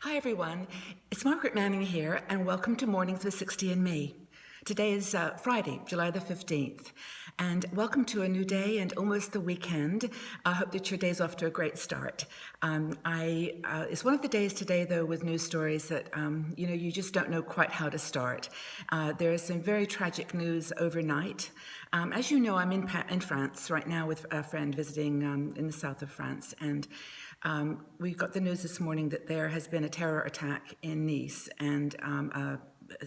Hi everyone, it's Margaret Manning here and welcome to Mornings with 60andMe. Today is Friday, July the 15th, and welcome to a new day and almost the weekend. I hope that your day's off to a great start. It's one of the days today, though, with news stories that, you just don't know quite how to start. There is some very tragic news overnight. As you know, I'm in France right now with a friend visiting in the south of France, and we got the news this morning that there has been a terror attack in Nice, and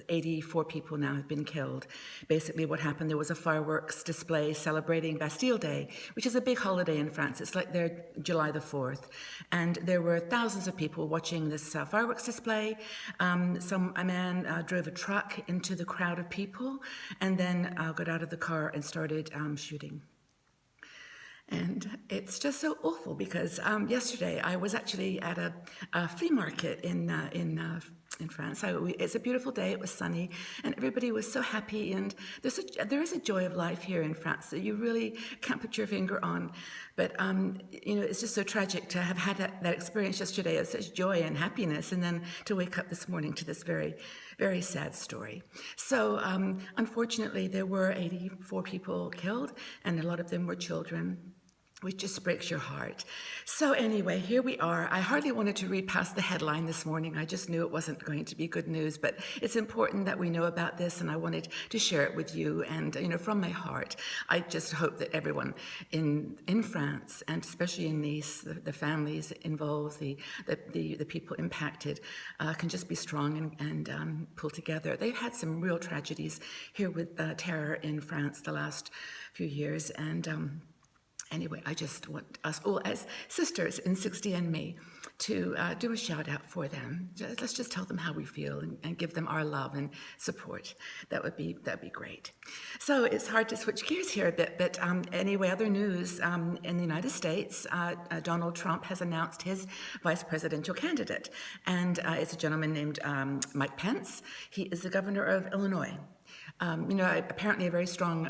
84 people now have been killed. Basically what happened, there was a fireworks display celebrating Bastille Day, which is a big holiday in France. It's like their July the 4th. And there were thousands of people watching this fireworks display. A man drove a truck into the crowd of people and then got out of the car and started shooting. And it's just so awful because yesterday I was actually at a flea market in France. It's a beautiful day. It was sunny, and everybody was so happy. And there is a joy of life here in France that you really can't put your finger on. But it's just so tragic to have had that experience yesterday of such joy and happiness, and then to wake up this morning to this very, very sad story. So unfortunately, there were 84 people killed, and a lot of them were children, which just breaks your heart. So anyway, here we are. I hardly wanted to read past the headline this morning. I just knew it wasn't going to be good news, but it's important that we know about this, and I wanted to share it with you. And from my heart, I just hope that everyone in France, and especially in Nice, the families involved, the people impacted, can just be strong and pull together. They've had some real tragedies here with terror in France the last few years, and anyway, I just want us all as sisters in 60andMe to do a shout out for them. Let's just tell them how we feel and give them our love and support. That'd be great. So it's hard to switch gears here a bit, but anyway, other news in the United States, Donald Trump has announced his vice presidential candidate, and it's a gentleman named Mike Pence. He is the governor of Illinois. Apparently a very strong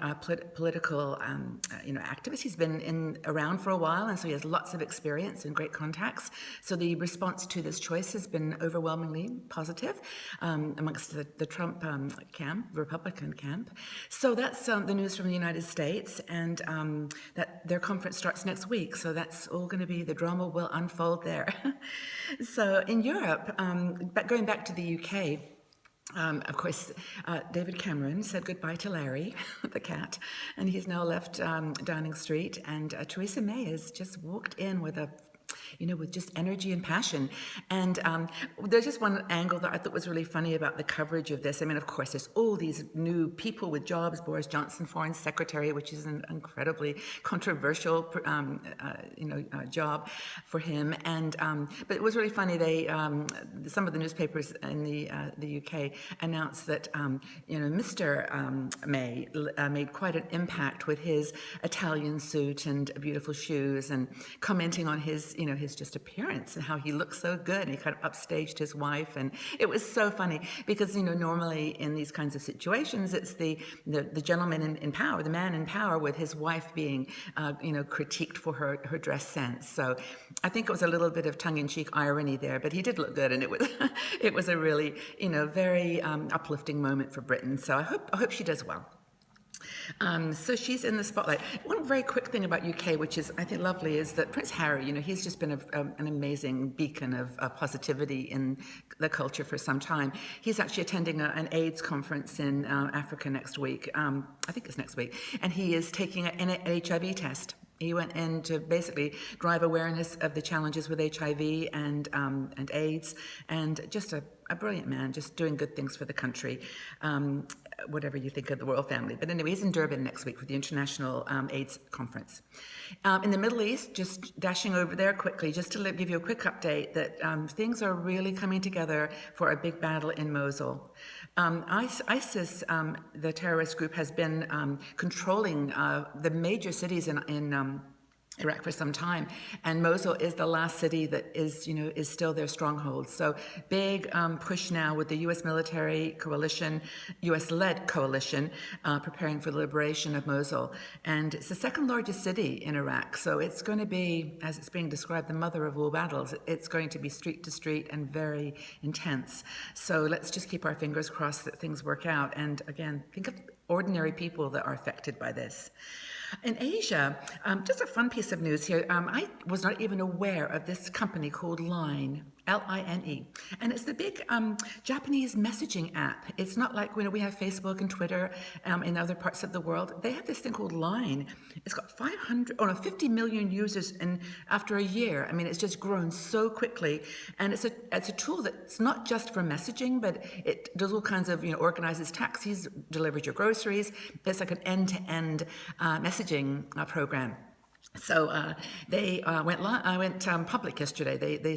political, activist. He's been around for a while, and so he has lots of experience and great contacts. So the response to this choice has been overwhelmingly positive amongst the Trump camp, Republican camp. So that's the news from the United States, and that their conference starts next week. So that's all going to be, the drama will unfold there. So in Europe, going back to the UK, of course, David Cameron said goodbye to Larry, the cat, and he's now left Downing Street, and Theresa May has just walked in with with just energy and passion. And there's just one angle that I thought was really funny about the coverage of this. I mean, of course, there's all these new people with jobs. Boris Johnson, Foreign Secretary, which is an incredibly controversial, job for him. And but it was really funny. They some of the newspapers in the UK announced that Mr. May made quite an impact with his Italian suit and beautiful shoes, and commenting on his just appearance and how he looked so good. And he kind of upstaged his wife, and it was so funny because normally in these kinds of situations it's the gentleman in power, the man in power, with his wife being critiqued for her dress sense. So I think it was a little bit of tongue-in-cheek irony there, but he did look good, and it was it was a really very uplifting moment for Britain. So I hope she does well. So she's in the spotlight. One very quick thing about UK, which is, I think, lovely, is that Prince Harry, he's just been an amazing beacon of positivity in the culture for some time. He's actually attending an AIDS conference in Africa next week. I think it's next week. And he is taking an HIV test. He went in to basically drive awareness of the challenges with HIV and AIDS, and just a brilliant man, just doing good things for the country, whatever you think of the royal family. But anyway, he's in Durban next week for the International AIDS Conference. In the Middle East, just dashing over there quickly, just to give you a quick update that things are really coming together for a big battle in Mosul. ISIS, the terrorist group, has been controlling the major cities in Iraq for some time, and Mosul is the last city that is still their stronghold. So big push now with the U.S. military coalition, U.S.-led coalition, preparing for the liberation of Mosul, and it's the second largest city in Iraq. So it's going to be, as it's being described, the mother of all battles. It's going to be street to street and very intense. So let's just keep our fingers crossed that things work out. And again, think of ordinary people that are affected by this. In Asia, just a fun piece of news here. I was not even aware of this company called Line, Line, and it's the big Japanese messaging app. It's not like we have Facebook and Twitter in other parts of the world. They have this thing called Line. It's got 50 million users after a year. I mean, it's just grown so quickly, and it's a tool that's not just for messaging, but it does all kinds of organizes taxis, delivers your groceries. It's like an end-to-end messaging program. So they went public yesterday. They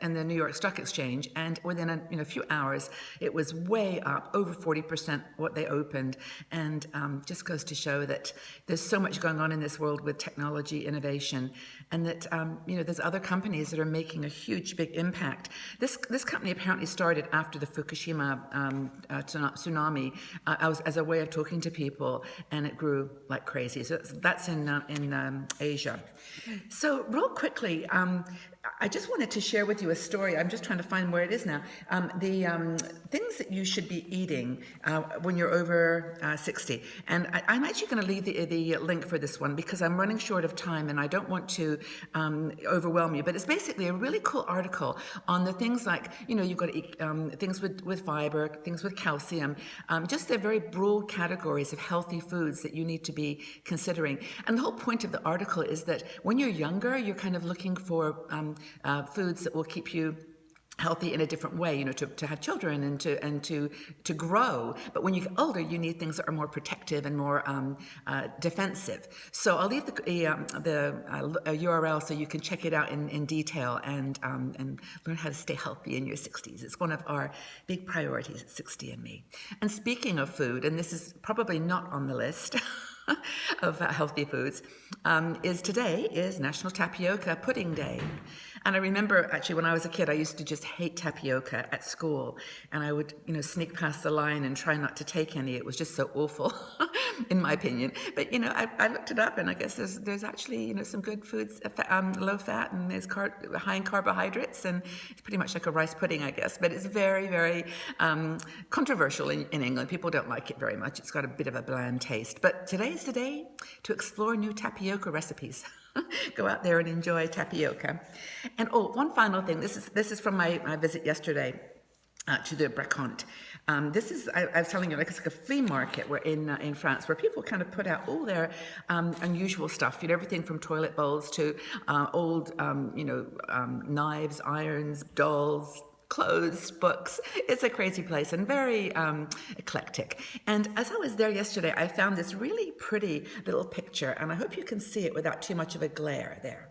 in the New York Stock Exchange, and within a few hours, it was way up, over 40% what they opened, and just goes to show that there's so much going on in this world with technology innovation, and that there's other companies that are making a huge, big impact. This company apparently started after the Fukushima tsunami as a way of talking to people, and it grew like crazy. So that's in Asia. So real quickly, I just wanted to share with you a story. I'm just trying to find where it is now. The things that you should be eating when you're over 60. And I'm actually going to leave the link for this one because I'm running short of time and I don't want to overwhelm you. But it's basically a really cool article on the things like, you've got to eat things with fiber, things with calcium, just the very broad categories of healthy foods that you need to be considering. And the whole point of the article is that when you're younger, you're kind of looking for foods that will keep you healthy in a different way, to have children and to grow. But when you get older, you need things that are more protective and more defensive. So I'll leave the URL so you can check it out in detail and learn how to stay healthy in your 60s. It's one of our big priorities at 60andMe. And speaking of food, and this is probably not on the list of healthy foods, today is National Tapioca Pudding Day. And I remember actually when I was a kid, I used to just hate tapioca at school, and I would sneak past the line and try not to take any. It was just so awful, in my opinion. But I looked it up, and I guess there's actually some good foods, low fat, and there's high in carbohydrates, and it's pretty much like a rice pudding, I guess. But it's very, very controversial in England. People don't like it very much. It's got a bit of a bland taste. But today's the day to explore new tapioca recipes. Go out there and enjoy tapioca. And one final thing. This is from my visit yesterday to the Bracont. This is, I was telling you, it's like a flea market in France where people kind of put out all their unusual stuff, everything from toilet bowls to old, knives, irons, dolls, clothes, books. It's a crazy place and very eclectic. And as I was there yesterday, I found this really pretty little picture, and I hope you can see it without too much of a glare there.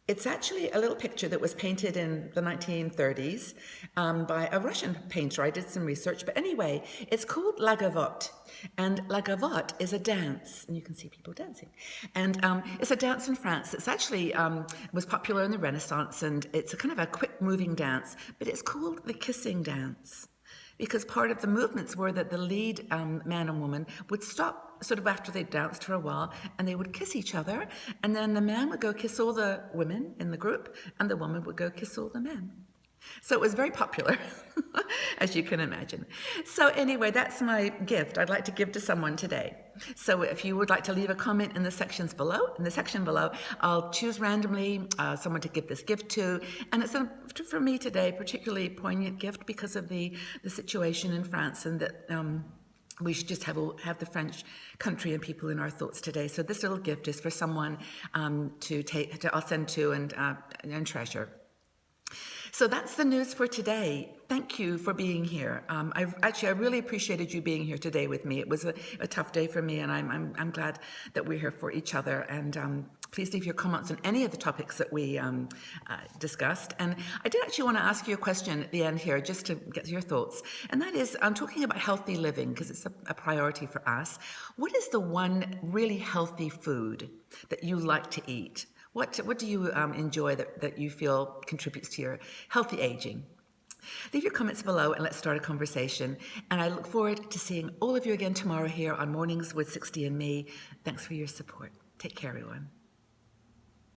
It's actually a little picture that was painted in the 1930s by a Russian painter. I did some research, but anyway, it's called La Gavotte. And La Gavotte is a dance, and you can see people dancing. And it's a dance in France. It's actually was popular in the Renaissance, and it's a kind of a quick-moving dance, but it's called the kissing dance, because part of the movements were that the lead man and woman would stop sort of after they danced for a while, and they would kiss each other, and then the man would go kiss all the women in the group, and the woman would go kiss all the men. So it was very popular, as you can imagine. So anyway, that's my gift I'd like to give to someone today. So if you would like to leave a comment in the section below, I'll choose randomly someone to give this gift to. And it's for me today, particularly poignant gift because of the situation in France, and that we should just have the French country and people in our thoughts today. So this little gift is for someone I'll send to and treasure. So that's the news for today. Thank you for being here. I really appreciated you being here today with me. It was a tough day for me, and I'm glad that we're here for each other. And Please leave your comments on any of the topics that we discussed. And I did actually want to ask you a question at the end here, just to get your thoughts. And that is, I'm talking about healthy living, because it's a priority for us. What is the one really healthy food that you like to eat? What do you enjoy that you feel contributes to your healthy aging? Leave your comments below and let's start a conversation. And I look forward to seeing all of you again tomorrow here on Mornings with 60 and Me. Thanks for your support. Take care, everyone.